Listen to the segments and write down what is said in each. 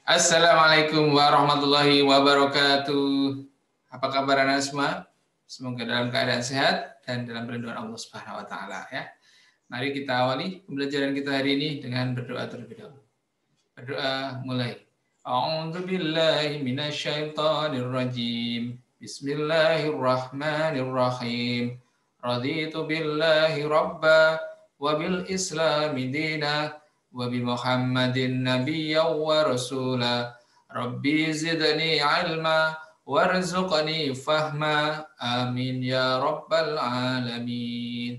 Assalamualaikum warahmatullahi wabarakatuh. Apa kabar Anda semua? Semoga dalam keadaan sehat dan dalam perlindungan Allah Subhanahu wa taala ya. Mari kita awali pembelajaran kita hari ini dengan berdoa terlebih dahulu. Berdoa mulai. A'udzu billahi minasyaitonir rajim. Bismillahirrahmanirrahim. Raditu billahi rabba wa bil islami dina wa bi Muhammadin nabiyyan wa rasula. Rabbi zidni ilma warzuqni fahma. Amin ya rabbal alamin.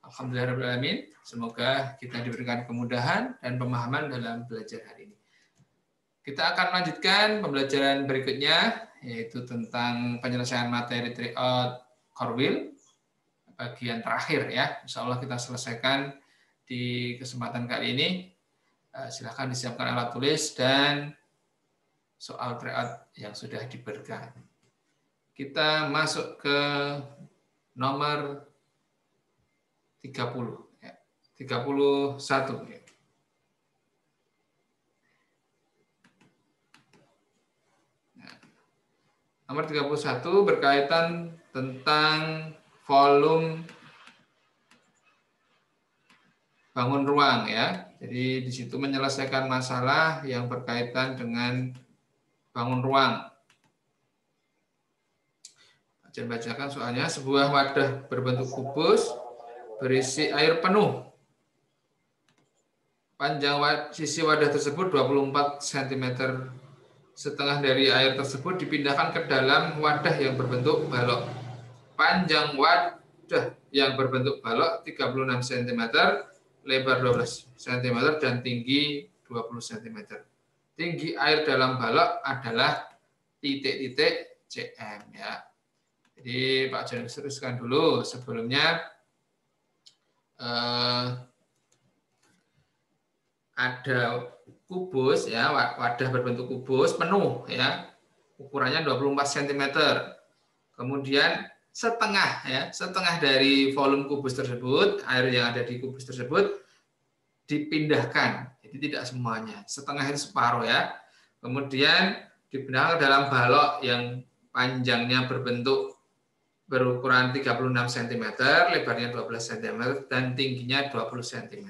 Alhamdulillah. Semoga kita diberikan kemudahan dan pemahaman dalam belajar hari ini. Kita akan lanjutkan pembelajaran berikutnya, yaitu tentang penyelesaian materi tryout core wheel, bagian terakhir ya. Insya Allah kita selesaikan di kesempatan kali ini. Silakan disiapkan alat tulis dan soal tryout yang sudah diberikan. Kita masuk ke nomor 30, ya. 31. Ya. Nah, nomor 31 berkaitan tentang volume bangun ruang ya. Jadi di situ menyelesaikan masalah yang berkaitan dengan bangun ruang. Bacakan soalnya. Sebuah wadah berbentuk kubus berisi air penuh. Panjang sisi wadah tersebut 24 cm. Setengah dari air tersebut dipindahkan ke dalam wadah yang berbentuk balok. Panjang wadah yang berbentuk balok 36 cm, lebar 12 cm, dan tinggi 20 cm. Tinggi air dalam balok adalah titik-titik cm. Ya. Jadi Pak Jan teruskan dulu. Sebelumnya ada kubus ya, wadah berbentuk kubus penuh ya, ukurannya 24 cm. Kemudian setengah dari volume kubus tersebut, air yang ada di kubus tersebut dipindahkan. Jadi tidak semuanya, setengah itu separuh ya. Kemudian dipindahkan ke dalam balok yang panjangnya berukuran 36 cm, lebarnya 12 cm, dan tingginya 20 cm.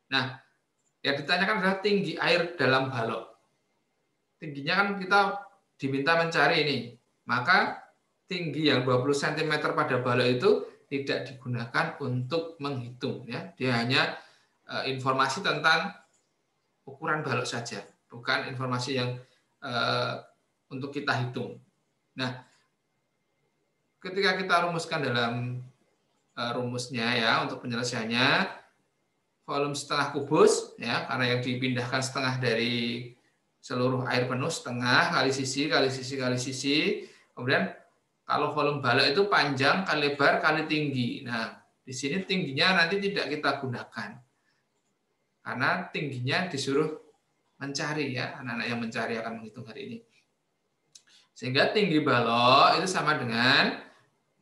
Nah, yang ditanyakan adalah tinggi air dalam balok. Tingginya kan kita diminta mencari ini. Maka tinggi yang 20 cm pada balok itu tidak digunakan untuk menghitung. Ya. Dia hanya informasi tentang ukuran balok saja, bukan informasi yang untuk kita hitung. Nah, ketika kita rumuskan dalam rumusnya ya untuk penyelesaiannya, volume setengah kubus ya, karena yang dipindahkan setengah dari seluruh air penuh, setengah kali sisi kali sisi kali sisi. Kemudian kalau volume balok itu panjang kali lebar kali tinggi. Nah, di sini tingginya nanti tidak kita gunakan. Karena tingginya disuruh mencari ya, anak-anak yang mencari akan menghitung hari ini. Sehingga tinggi balok itu sama dengan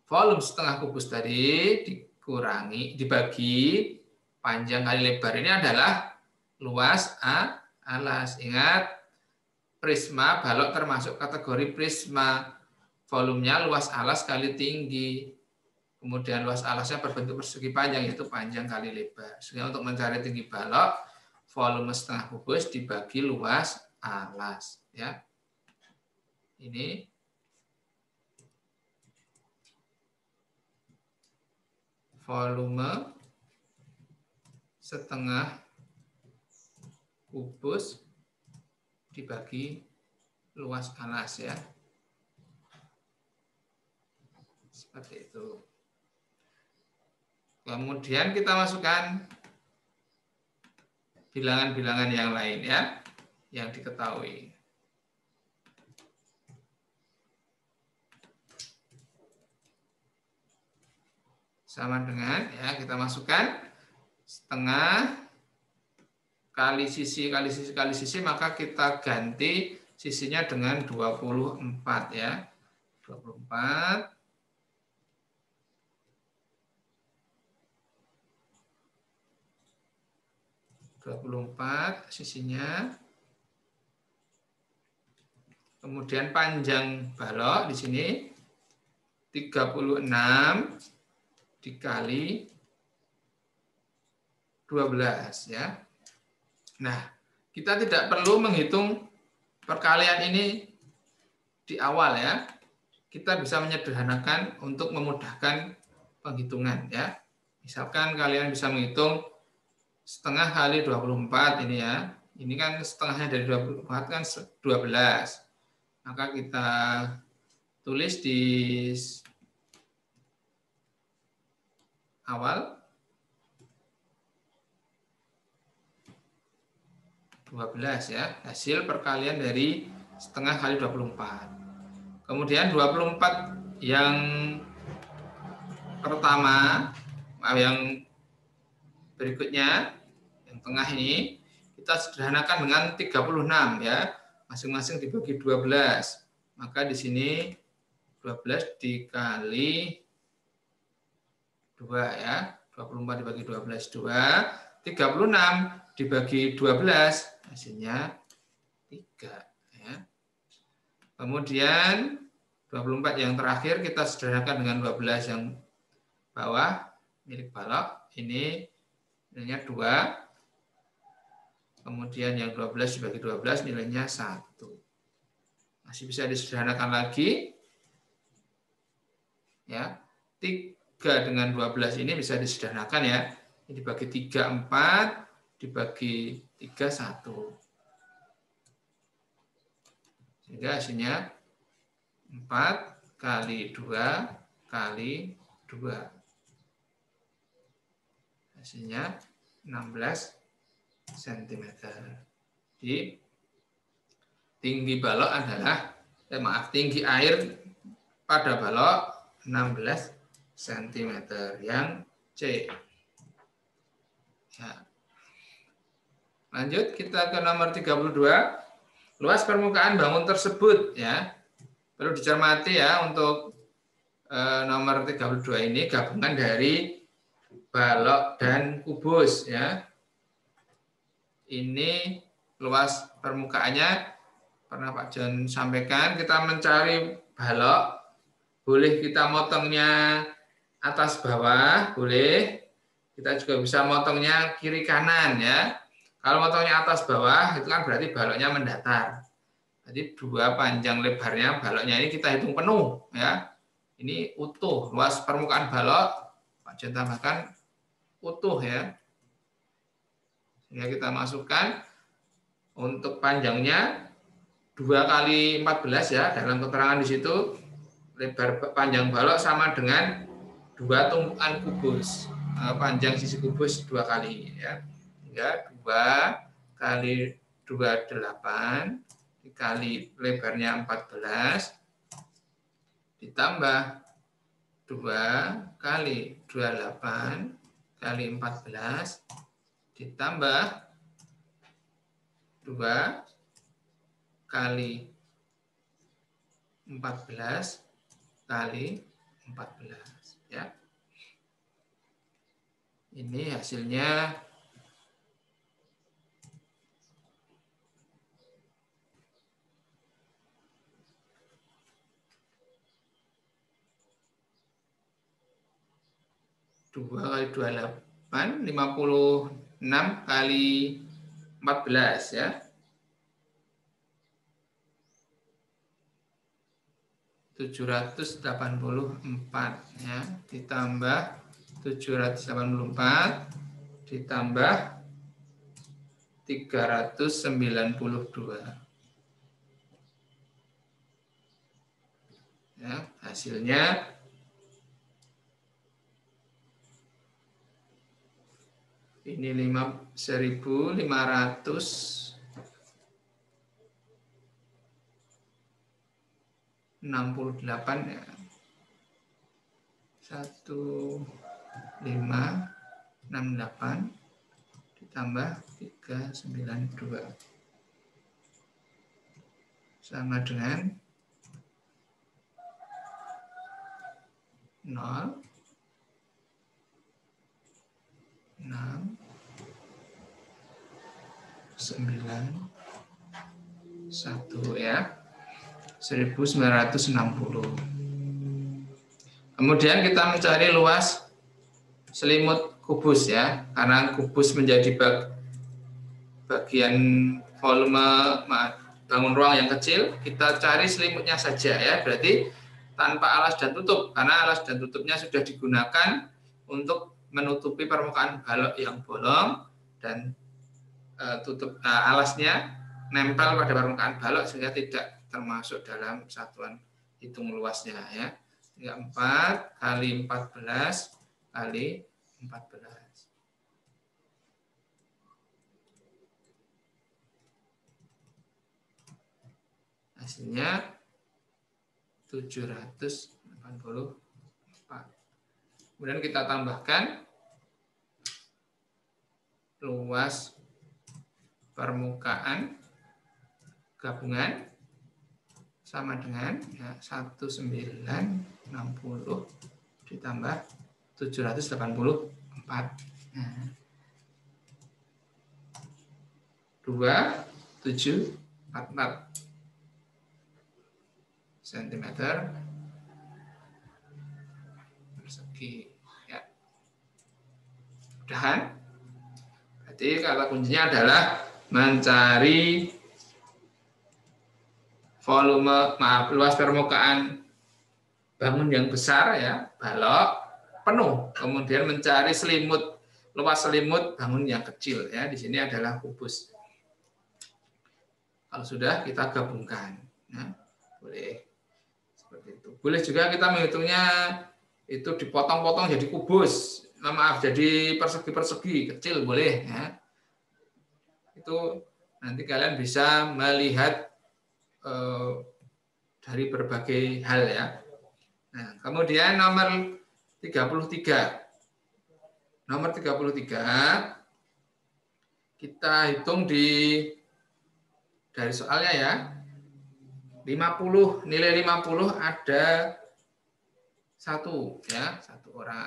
volume setengah kubus tadi dibagi panjang kali lebar. Ini adalah luas alas. Ingat, prisma balok termasuk kategori prisma. Volumenya luas alas kali tinggi. Kemudian luas alasnya berbentuk persegi panjang, yaitu panjang kali lebar. Sehingga untuk mencari tinggi balok, volume setengah kubus dibagi luas alas. Ya. Ini volume setengah kubus dibagi luas alas ya. Seperti itu. Kemudian kita masukkan bilangan-bilangan yang lain ya, yang diketahui. Sama dengan ya, kita masukkan setengah kali sisi kali sisi kali sisi, maka kita ganti sisinya dengan 24 ya. 24 24 24 sisinya. Kemudian panjang balok di sini 36 dikali 12 ya. Nah, kita tidak perlu menghitung perkalian ini di awal ya. Kita bisa menyederhanakan untuk memudahkan penghitungan ya. Misalkan kalian bisa menghitung setengah kali 24 ini ya. Ini kan setengahnya dari 24 kan 12. Maka kita tulis di awal 12 ya. Hasil perkalian dari setengah kali 24. Kemudian 24 yang pertama, yang berikutnya, yang tengah ini, kita sederhanakan dengan 36 ya. Masing-masing dibagi 12. Maka di sini 12 dikali 2 ya. 24 dibagi 12, 2. 36 dibagi 12, hasilnya 3 ya. Kemudian 24 yang terakhir kita sederhanakan dengan 12 yang bawah milik balok. Ini nilainya 2. Kemudian yang 12 dibagi 12 nilainya 1. Masih bisa disederhanakan lagi. Ya. 3 dengan 12 ini bisa disederhanakan ya. Ini dibagi 3, 4. Dibagi 3, 1. Sehingga hasilnya 4 kali 2 kali 2. Hasilnya 16 cm. Jadi tinggi balok adalah, tinggi air pada balok 16 cm yang C. Ya. Lanjut kita ke nomor 32. Luas permukaan bangun tersebut ya. Perlu dicermati ya untuk nomor 32 ini gabungan dari balok dan kubus ya. Ini luas permukaannya pernah Pak John sampaikan, kita mencari balok, boleh kita motongnya atas bawah, boleh. Kita juga bisa motongnya kiri kanan ya. Kalau motongnya atas bawah itu kan berarti baloknya mendatar. Jadi 2 panjang lebarnya baloknya ini kita hitung penuh ya. Ini utuh, luas permukaan balok Pak John tambahkan utuh ya. Sehingga kita masukkan untuk panjangnya 2 kali 14 ya, dalam keterangan di situ lebar panjang balok sama dengan 2 tumpukan kubus. Panjang sisi kubus 2 kali ya. Sehingga 2 kali 2 8 dikali lebarnya 14 ditambah 2 kali 28 kali 14 ditambah 2 kali 14 kali 14 ya. Ini hasilnya 2 kali 28, 56 kali 14 ya. 784 ya, ditambah 784 ditambah 392. Ya, hasilnya ini 1.568 ya. 1.568 ditambah 392 sama dengan 0, 6, ya. 1960. Kemudian kita mencari luas selimut kubus ya, karena kubus menjadi bagian volume bangun ruang yang kecil, kita cari selimutnya saja ya, berarti tanpa alas dan tutup, karena alas dan tutupnya sudah digunakan untuk menutupi permukaan balok yang bolong dan alasnya nempel pada permukaan balok sehingga tidak termasuk dalam satuan hitung luasnya ya. 4 kali 14 kali 14. Hasilnya 784. Kemudian kita tambahkan luas permukaan gabungan sama dengan ya, 1960 ditambah 784. Nah, 2744 cm persegi ya. Mudahan. Berarti kata kuncinya adalah mencari luas permukaan bangun yang besar ya, balok penuh, kemudian mencari luas selimut bangun yang kecil ya, di sini adalah kubus. Kalau sudah kita gabungkan, ya, boleh seperti itu. Boleh juga kita menghitungnya itu dipotong-potong jadi kubus, jadi persegi-persegi kecil boleh ya. Itu nanti kalian bisa melihat dari berbagai hal ya. Nah, kemudian nomor 33. Nomor 33 kita hitung dari soalnya ya. 50, nilai 50 ada satu ya,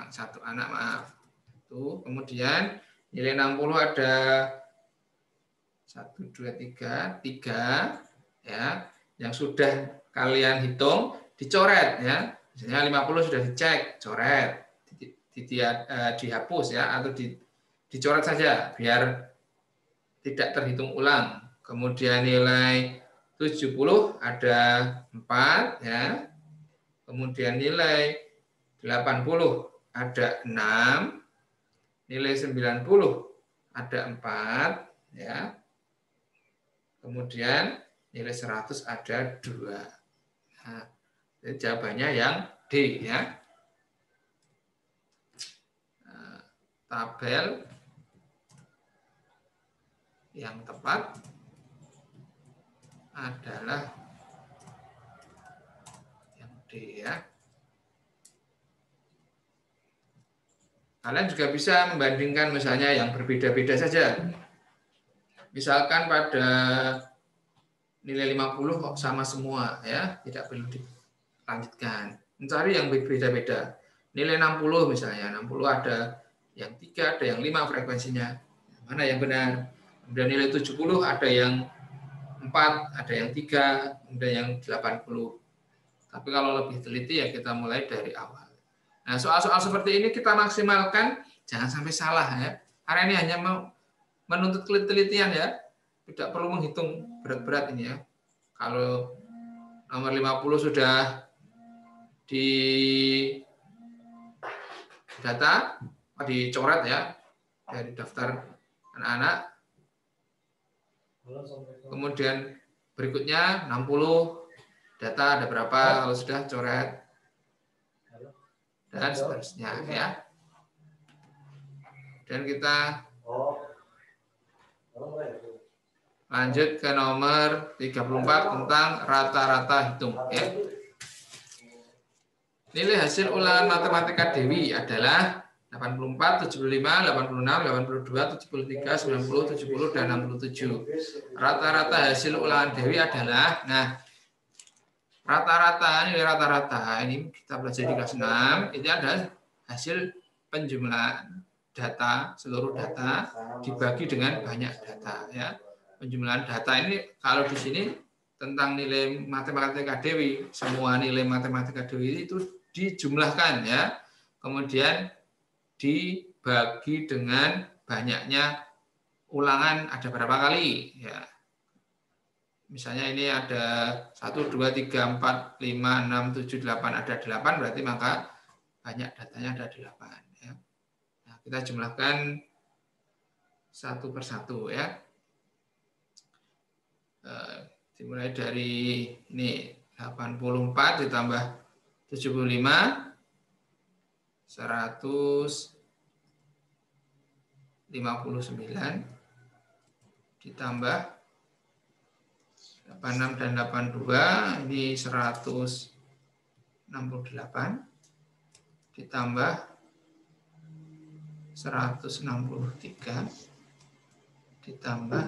satu anak maaf. Itu kemudian nilai 60 ada 1 2 3 ya, yang sudah kalian hitung dicoret ya. Misalnya 50 sudah dicek, coret, dihapus ya, atau dicoret saja biar tidak terhitung ulang. Kemudian nilai 70 ada 4 ya. Kemudian nilai 80 ada 6. Nilai 90 ada 4 ya. Kemudian nilai 100 ada 2. Nah, jadi jawabannya yang D ya. Nah, tabel yang tepat adalah yang D ya. Kalian juga bisa membandingkan misalnya yang berbeda-beda saja. Misalkan pada nilai 50 kok sama semua ya, tidak perlu dilanjutkan. Mencari yang berbeda-beda. Nilai 60 misalnya, 60 ada yang 3, ada yang 5 frekuensinya. Mana yang benar? Kemudian nilai 70 ada yang 4, ada yang 3, ada yang 80. Tapi kalau lebih teliti ya kita mulai dari awal. Nah, soal-soal seperti ini kita maksimalkan, jangan sampai salah ya. Karena ini hanya menuntut ketelitian ya. Tidak perlu menghitung berat-berat ini ya. Kalau nomor 50 sudah di data, dicoret ya dari daftar anak-anak. Kemudian berikutnya 60 data ada berapa, kalau sudah coret dan seterusnya ya. Dan kita lanjut ke nomor 34 tentang rata-rata hitung ya. Nilai hasil ulangan matematika Dewi adalah 84, 75, 86, 82, 73, 90, 70, dan 67. Rata-rata hasil ulangan Dewi adalah, nah, nilai rata-rata ini kita belajar di kelas 6, ini adalah hasil penjumlahan data, seluruh data dibagi dengan banyak data ya. penjumlahan data ini kalau di sini tentang nilai matematika Dewi, semua nilai matematika Dewi itu dijumlahkan ya. Kemudian dibagi dengan banyaknya ulangan ada berapa kali ya. Misalnya ini ada 1, 2, 3, 4, 5, 6, 7, 8, ada 8, berarti maka banyak datanya ada 8. Ya. Nah, kita jumlahkan satu persatu ya. Dimulai dari ini 84 ditambah 75, 159 ditambah 86 dan 82 ini 168 ditambah 163 ditambah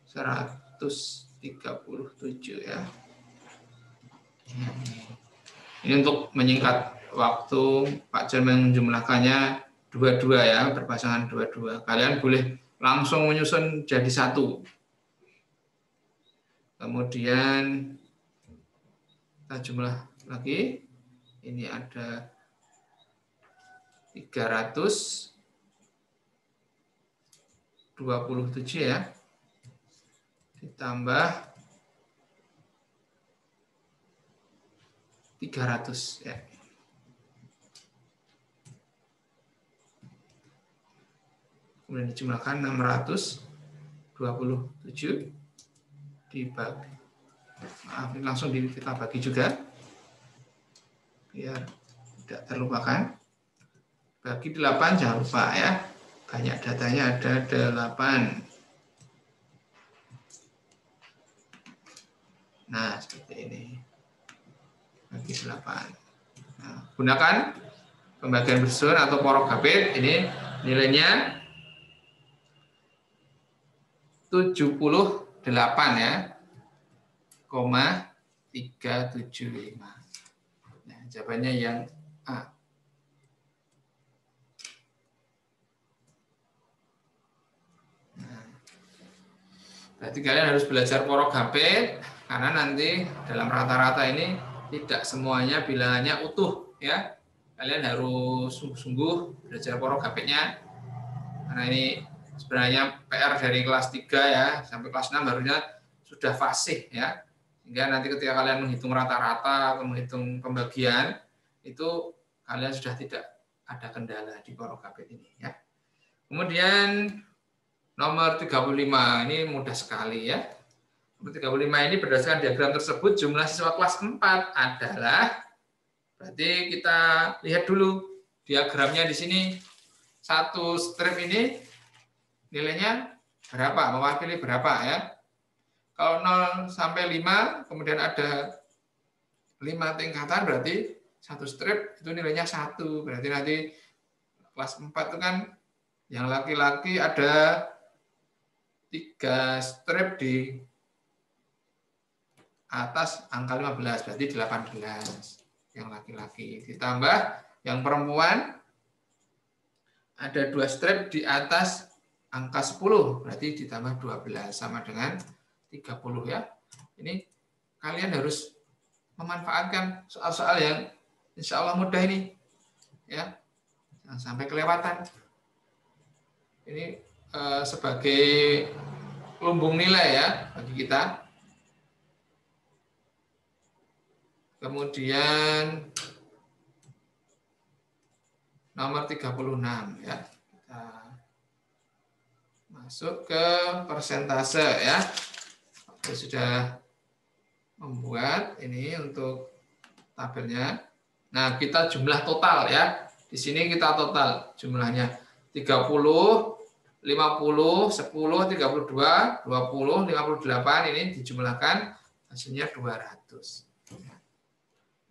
137 ya. Ini untuk menyingkat waktu Pak Jan menjumlahkannya dua-dua ya, berpasangan dua-dua. Kalian boleh langsung menyusun jadi satu. Kemudian kita jumlah lagi. Ini ada 327 ya. Ditambah 300 ya. Kemudian dijumlahkan 627 dibagi. Maaf, ini langsung kita bagi juga biar tidak terlupakan. Bagi 8 jangan lupa ya. Banyak datanya ada 8. Nah, seperti ini. Bagi 8. Nah, gunakan pembagian bersusun atau porogapit. Ini nilainya 78 ya. 375. Nah, jawabannya yang A. Nah, berarti kalian harus belajar porogapit karena nanti dalam rata-rata ini tidak semuanya bilangannya utuh ya. Kalian harus sungguh-sungguh belajar porogapitnya karena ini sebenarnya PR dari kelas 3 ya sampai kelas 6 harusnya sudah fasih ya. Sehingga nanti ketika kalian menghitung rata-rata atau menghitung pembagian itu kalian sudah tidak ada kendala di porogapit ini ya. Kemudian nomor 35 ini mudah sekali ya. Nomor 35 ini berdasarkan diagram tersebut jumlah siswa kelas 4 adalah, berarti kita lihat dulu diagramnya di sini. Satu strip ini nilainya berapa, mewakili berapa ya. Kalau 0 sampai 5, kemudian ada 5 tingkatan, berarti satu strip itu nilainya 1. Berarti nanti kelas 4 itu kan yang laki-laki ada 3 strip di atas angka 15, berarti 18 yang laki-laki. Ditambah yang perempuan ada 2 strip di atas angka 10, berarti ditambah 12 sama dengan 30 ya. Ini kalian harus memanfaatkan soal-soal yang insya Allah mudah ini ya, jangan sampai kelewatan. Ini sebagai lumbung nilai ya bagi kita. Kemudian nomor 36 ya. Kita masuk ke persentase ya. Saya sudah membuat ini untuk tabelnya. Nah, kita jumlah total ya. Di sini kita total jumlahnya 30, 50, 10, 32, 20, 58 ini dijumlahkan hasilnya 200.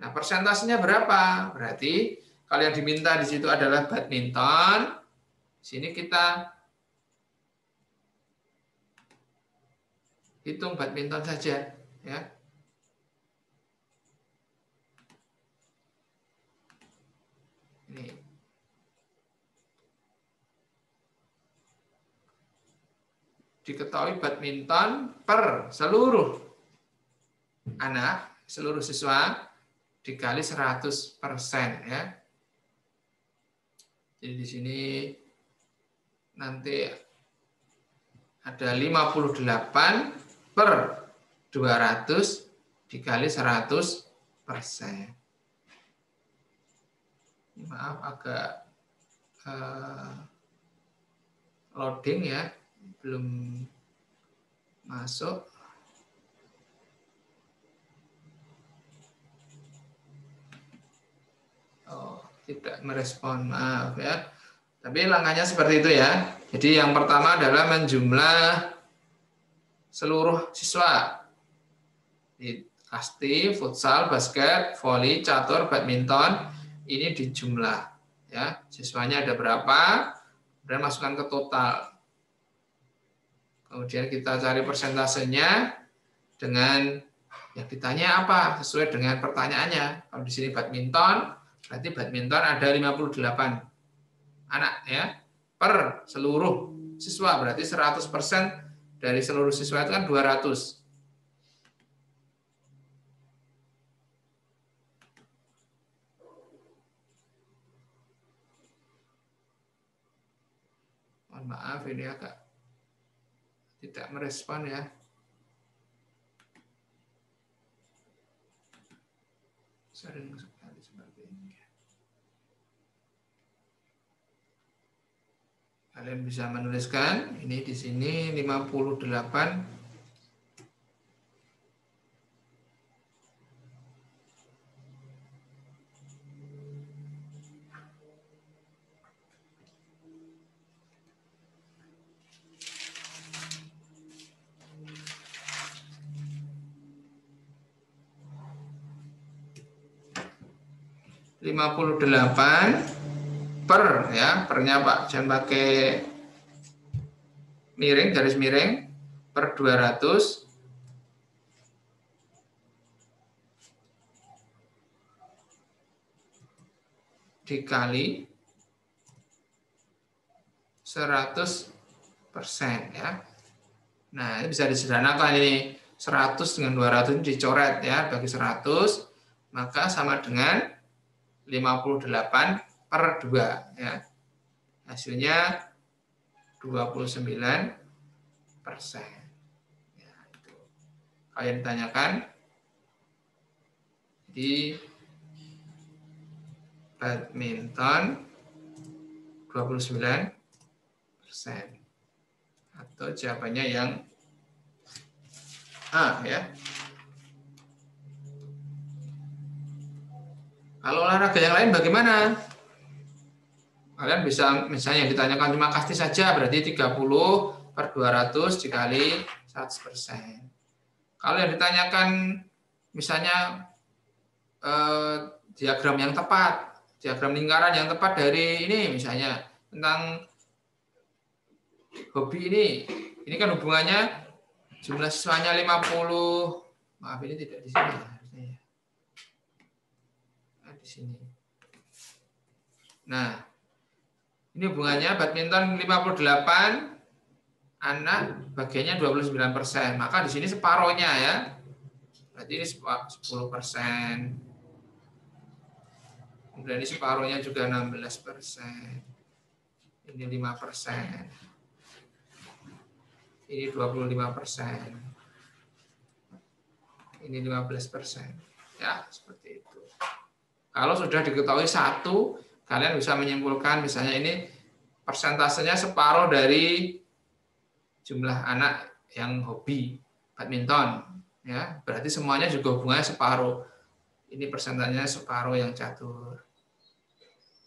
Nah, persentasenya berapa? Berarti kalau yang diminta di situ adalah badminton. Sini kita hitung badminton saja ya. Ini. diketahui badminton per seluruh anak, seluruh siswa dikali 100% ya. Jadi di sini nanti ada 58 per 200 dikali 100%. Maaf agak loading ya, belum masuk. Oh, tidak merespon, maaf ya. Tapi langkahnya seperti itu ya. Jadi yang pertama adalah menjumlah seluruh siswa di kasti, futsal, basket, voli, catur, badminton, ini dijumlah ya. Siswanya ada berapa? Dan masukkan ke total. Kemudian kita cari persentasenya dengan yang ditanya apa sesuai dengan pertanyaannya. Kalau di sini badminton, berarti badminton ada 58 anak ya per seluruh siswa, berarti 100% dari seluruh siswa itu kan 200. Mohon maaf ini agak tidak merespon ya. Sering sekali seperti ini. Kalian bisa menuliskan ini di sini 58 per ya, pernya Pak, jangan pakai miring, garis miring, per 200 dikali 100% ya. Nah, ini bisa disederhanakan ini 100 dengan 200 ini dicoret ya, bagi 100 maka sama dengan 58 per 2 ya. Hasilnya 29%. Ya, itu. Kalian tanyakan di badminton 29%. Atau jawabannya yang A ya. Kalau olahraga yang lain bagaimana? Kalian bisa misalnya ditanyakan cuma kasti saja, berarti 30 per 200 dikali 100%. Kalau yang ditanyakan misalnya diagram yang tepat, diagram lingkaran yang tepat dari ini misalnya tentang hobi ini kan hubungannya jumlah siswanya 50, maaf ini tidak di sini ya. Di sini. Nah, ini hubungannya badminton 58 anak bagiannya 29%. Maka di sini separohnya ya. Berarti ini 10%. Kemudian ini separohnya juga 16%. Ini 5%. Ini 25%. Ini 15%. Ya, seperti itu. Kalau sudah diketahui satu, kalian bisa menyimpulkan misalnya ini persentasenya separuh dari jumlah anak yang hobi badminton, ya berarti semuanya juga hubungannya separuh. Ini persentasenya separuh yang catur.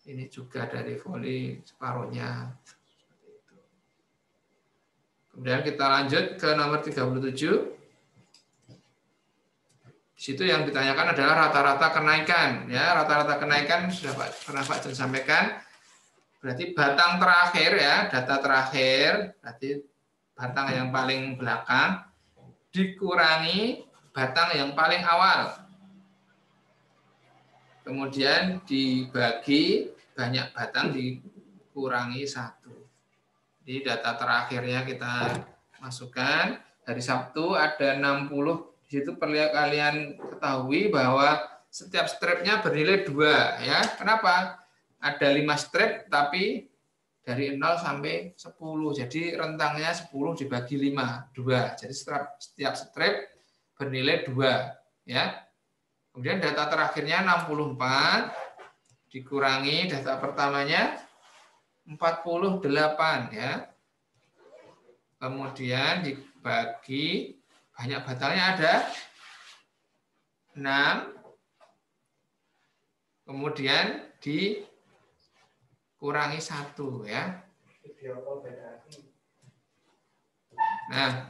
Ini juga dari voli separuhnya. Kemudian kita lanjut ke nomor 37. Di situ yang ditanyakan adalah rata-rata kenaikan. Ya, rata-rata kenaikan sudah pernah Pak John sampaikan. Berarti batang terakhir ya, data terakhir, berarti batang yang paling belakang dikurangi batang yang paling awal. Kemudian dibagi banyak batang dikurangi 1. Jadi data terakhirnya kita Masukkan. Hari Sabtu ada 60. Di situ perlu kalian ketahui bahwa setiap stripnya bernilai 2 ya. Kenapa? Ada 5 strip tapi dari 0 sampai 10. Jadi rentangnya 10 dibagi 5, 2. Jadi setiap strip bernilai 2 ya. Kemudian data terakhirnya 64 dikurangi data pertamanya 48 ya. Kemudian dibagi banyak batalnya ada 6. Kemudian dikurangi 1 ya. Nah,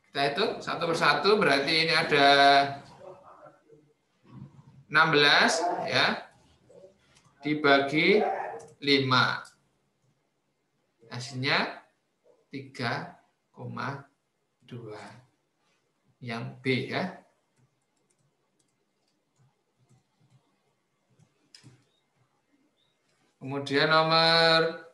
kita hitung satu persatu berarti ini ada 16 ya dibagi 5. Hasilnya 3,2. Yang B ya. Kemudian nomor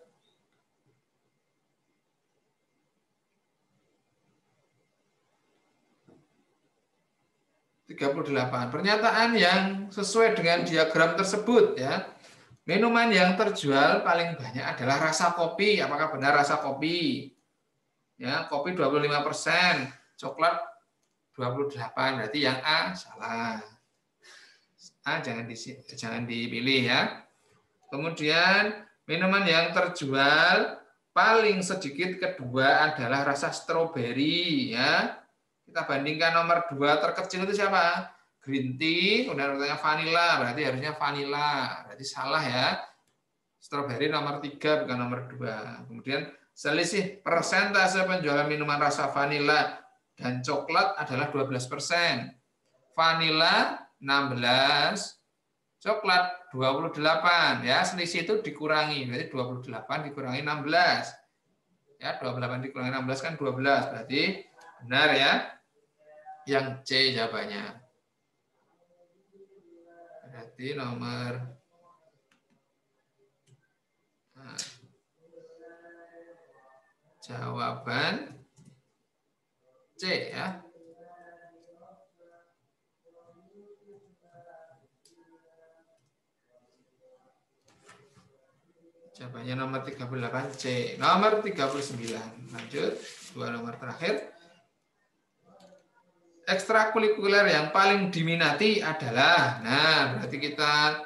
38. Pernyataan yang sesuai dengan diagram tersebut ya. Minuman yang terjual paling banyak adalah rasa kopi. Apakah benar rasa kopi? Ya, kopi 25%, coklat 28. Berarti yang A salah. A jangan dipilih ya. Kemudian minuman yang terjual paling sedikit kedua adalah rasa stroberi ya. Kita bandingkan nomor 2 terkecil itu siapa? Green tea, kemudian urutannya vanilla, berarti harusnya vanilla. Berarti salah ya. Strawberry nomor 3 bukan nomor 2. Kemudian selisih persentase penjualan minuman rasa vanilla dan coklat adalah 12%. Vanilla 16, coklat 28 ya. Selisih itu dikurangi, berarti 28 dikurangi 16. Ya, 28 dikurangi 16 kan 12, berarti benar ya. Yang C jawabannya. Berarti nomor jawaban C ya. Jawabannya nomor 38 C. Nomor 39. Lanjut, 2 nomor terakhir. Ekstrakurikuler yang paling diminati adalah, nah berarti kita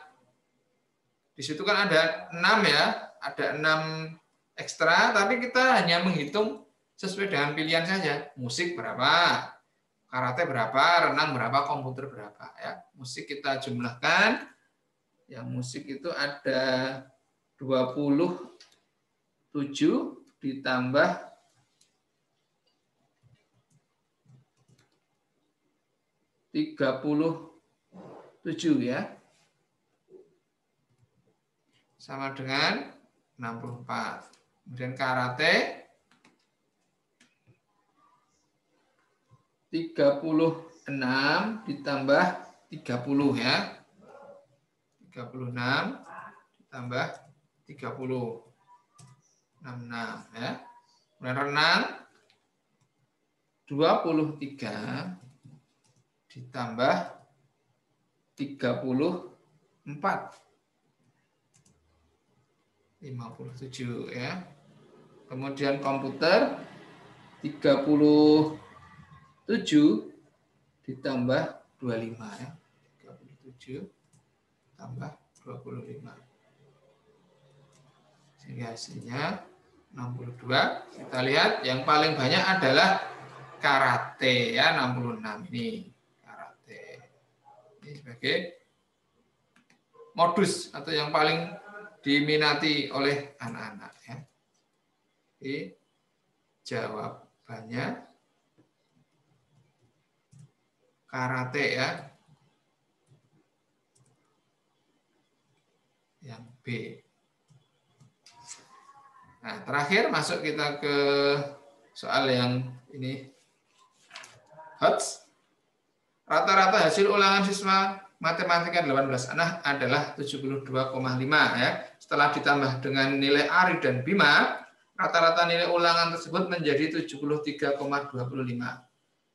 di situ kan ada 6 ya, ada 6 ekstra, tapi kita hanya menghitung sesuai dengan pilihan saja. Musik berapa, karate berapa, renang berapa, komputer berapa ya. Musik kita jumlahkan, yang musik itu ada 27 ditambah 37 ya. Sama dengan 64. Kemudian karate 36 ditambah 30 ya. 36 ditambah 30. 66 ya. Kemudian renang 23 ditambah 34. 57 ya. Kemudian komputer 37 ditambah 25 ya. 37 tambah 25. Sehingga hasilnya 62. Kita lihat yang paling banyak adalah karate ya, 66 ini. Karate. Ini sebagai modus atau yang paling diminati oleh anak-anak ya. Jadi jawabannya karate ya. Yang B. Nah, terakhir masuk kita ke soal yang ini. HOTS. Rata-rata hasil ulangan siswa matematika 18 anak adalah 72,5 ya. Setelah ditambah dengan nilai Ari dan Bima, rata-rata nilai ulangan tersebut menjadi 73,25.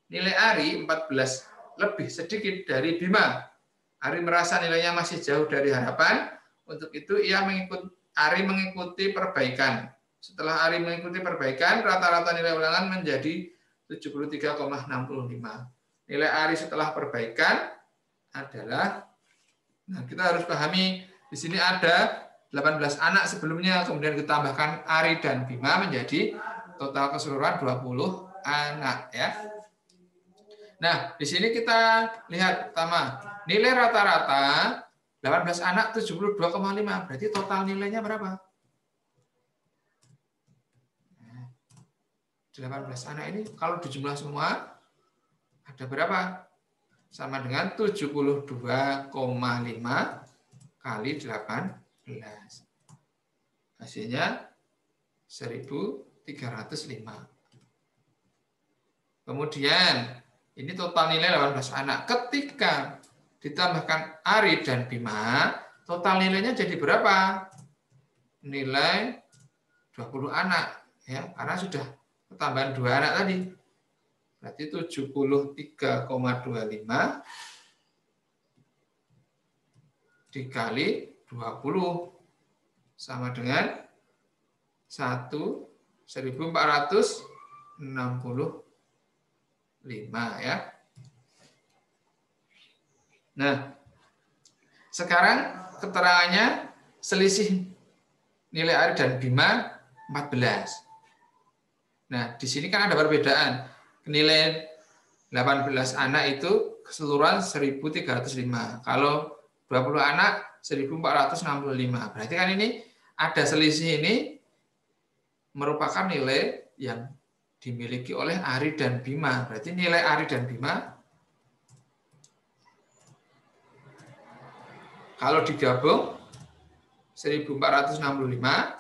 Nilai Ari 14 lebih sedikit dari Bima. Ari merasa nilainya masih jauh dari harapan. Untuk itu Ari mengikuti perbaikan. Setelah Ari mengikuti perbaikan, rata-rata nilai ulangan menjadi 73,65. Nilai Ari setelah perbaikan adalah, nah kita harus pahami di sini ada 18 anak sebelumnya, kemudian ditambahkan Ari dan Bima menjadi total keseluruhan 20 anak ya. Nah, di sini kita lihat pertama, nilai rata-rata 18 anak 72,5, berarti total nilainya berapa? 18 anak ini kalau dijumlah semua ada berapa? Sama dengan 72,5 kali 18. Hasilnya 1.305. Kemudian ini total nilai 18 anak. Ketika ditambahkan Ari dan Bima, total nilainya jadi berapa? Nilai 20 anak ya, karena sudah ketambahan 2 anak tadi. Berarti 73,25 dikali 20 sama dengan 1.465 ya. Nah, sekarang keterangannya selisih nilai Ari dan Bima 14. Nah, di sini kan ada perbedaan. Nilai 18 anak itu keseluruhan 1.305. Kalau 20 anak 1.465. Berarti kan ini ada selisih, ini merupakan nilai yang dimiliki oleh Ari dan Bima. Berarti nilai Ari dan Bima kalau digabung 1.465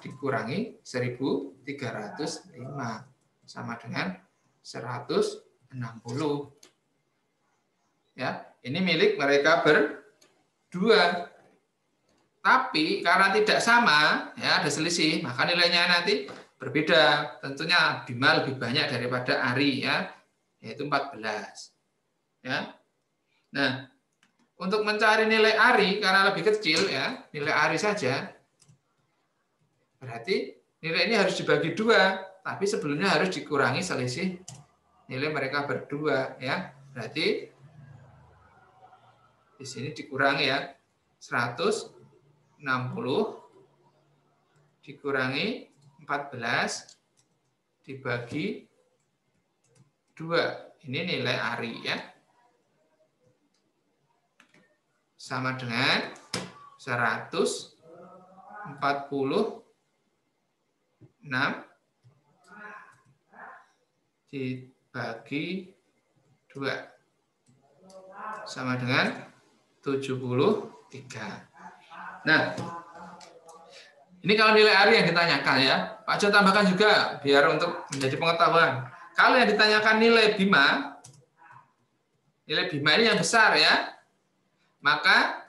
dikurangi 1.305 sama dengan 160. Ya, ini milik mereka berdua. Tapi karena tidak sama, ya ada selisih, maka nilainya nanti berbeda. Tentunya Bima lebih banyak daripada Ari ya, yaitu 14. Ya. Nah, untuk mencari nilai Ari karena lebih kecil ya, nilai Ari saja. Berarti nilai ini harus dibagi 2. Tapi sebelumnya harus dikurangi selisih nilai mereka berdua ya. Berarti di sini dikurangi ya, 160 dikurangi 14 dibagi 2. Ini nilai Ari ya. Sama dengan 146 dibagi 2 sama dengan 73. Nah, ini kalau nilai Ari yang ditanyakan ya. Pak Jo tambahkan juga biar untuk menjadi pengetahuan. Kalau yang ditanyakan nilai Bima ini yang besar ya, maka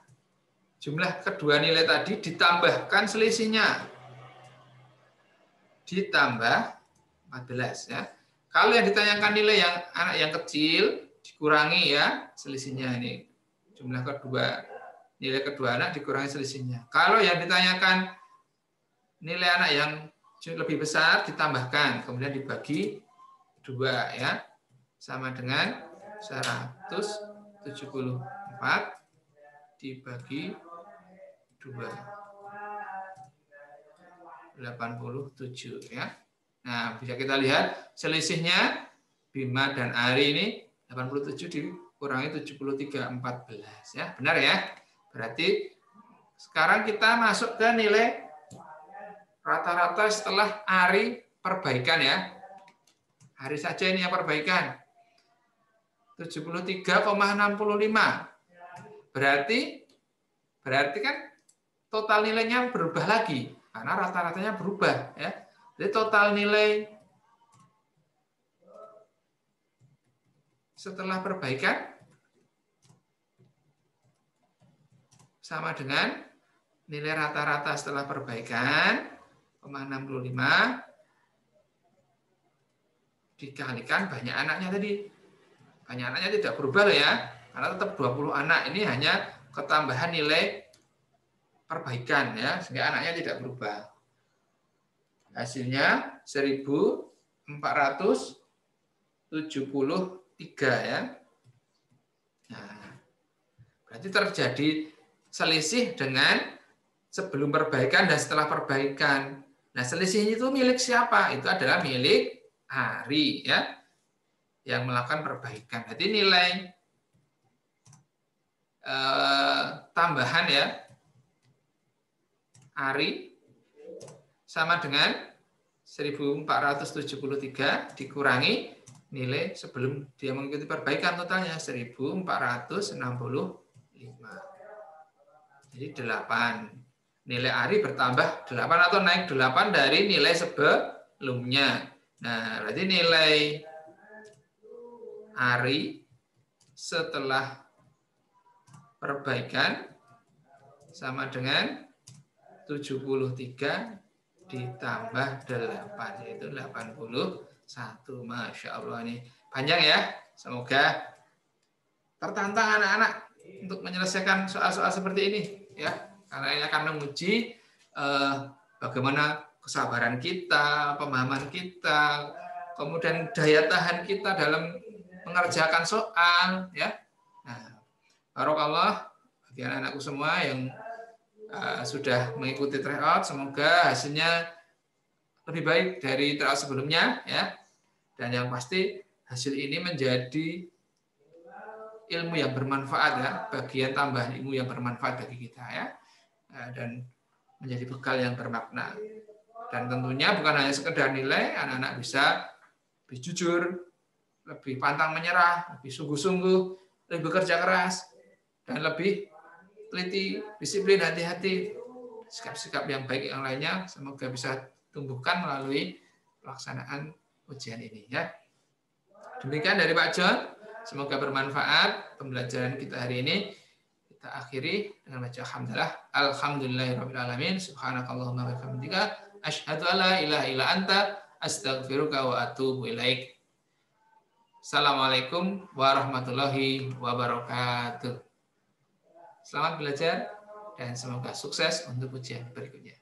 jumlah kedua nilai tadi ditambahkan selisihnya. Ditambah 14 ya. Kalau yang ditanyakan nilai yang anak yang kecil dikurangi ya selisihnya ini. Jumlah kedua, nilai kedua anak dikurangi selisihnya. Kalau yang ditanyakan nilai anak yang lebih besar ditambahkan, kemudian dibagi 2 ya. Sama dengan 174 dibagi 2. 87 ya. Nah, bisa kita lihat selisihnya Bima dan Ari ini 87 dikurangi 73, 14 ya. Benar ya? Berarti sekarang kita masuk ke nilai rata-rata setelah Ari perbaikan ya. Ari saja ini yang perbaikan. 73,65. Berarti kan total nilainya berubah lagi karena rata-ratanya berubah ya. Jadi total nilai setelah perbaikan sama dengan nilai rata-rata setelah perbaikan 0,65 dikalikan banyak anaknya tadi. Banyak anaknya tidak berubah loh ya. Karena tetap 20 anak ini hanya ketambahan nilai perbaikan ya, sehingga anaknya tidak berubah. Hasilnya 1473 ya. Nah, berarti terjadi selisih dengan sebelum perbaikan dan setelah perbaikan. Nah, selisih itu milik siapa? Itu adalah milik Ari ya, yang melakukan perbaikan. Jadi nilai tambahan ya Ari sama dengan 1473 dikurangi nilai sebelum dia mengikuti perbaikan, totalnya 1465. Jadi 8. Nilai Ari bertambah 8 atau naik 8 dari nilai sebelumnya. Nah, berarti nilai Ari setelah perbaikan sama dengan 73 ditambah 8, yaitu 81. Masya Allah, ini panjang ya. Semoga tertantang anak-anak untuk menyelesaikan soal-soal seperti ini ya, karena ini akan menguji bagaimana kesabaran kita, pemahaman kita, kemudian daya tahan kita dalam mengerjakan soal ya. Nah, barakallah bagi anak-anakku semua yang sudah mengikuti tryout, semoga hasilnya lebih baik dari tryout sebelumnya ya. Dan yang pasti hasil ini menjadi ilmu yang bermanfaat ya, bagian tambahan ilmu yang bermanfaat bagi kita ya, dan menjadi bekal yang bermakna. Dan tentunya bukan hanya sekedar nilai, anak-anak bisa lebih jujur, lebih pantang menyerah, lebih sungguh-sungguh, lebih bekerja keras, dan lebih teliti, disiplin, hati-hati, sikap-sikap yang baik yang lainnya semoga bisa tumbuhkan melalui pelaksanaan ujian ini ya. Demikian dari Pak John. Semoga bermanfaat pembelajaran kita hari ini. Kita akhiri dengan baca alhamdulillah. Alhamdulillahirabbil alamin. Subhanakallahumma wa bihamdika asyhadu an la ilaha illa anta astaghfiruka wa atubu ilaik. Assalamualaikum warahmatullahi wabarakatuh. Selamat belajar dan semoga sukses untuk ujian berikutnya.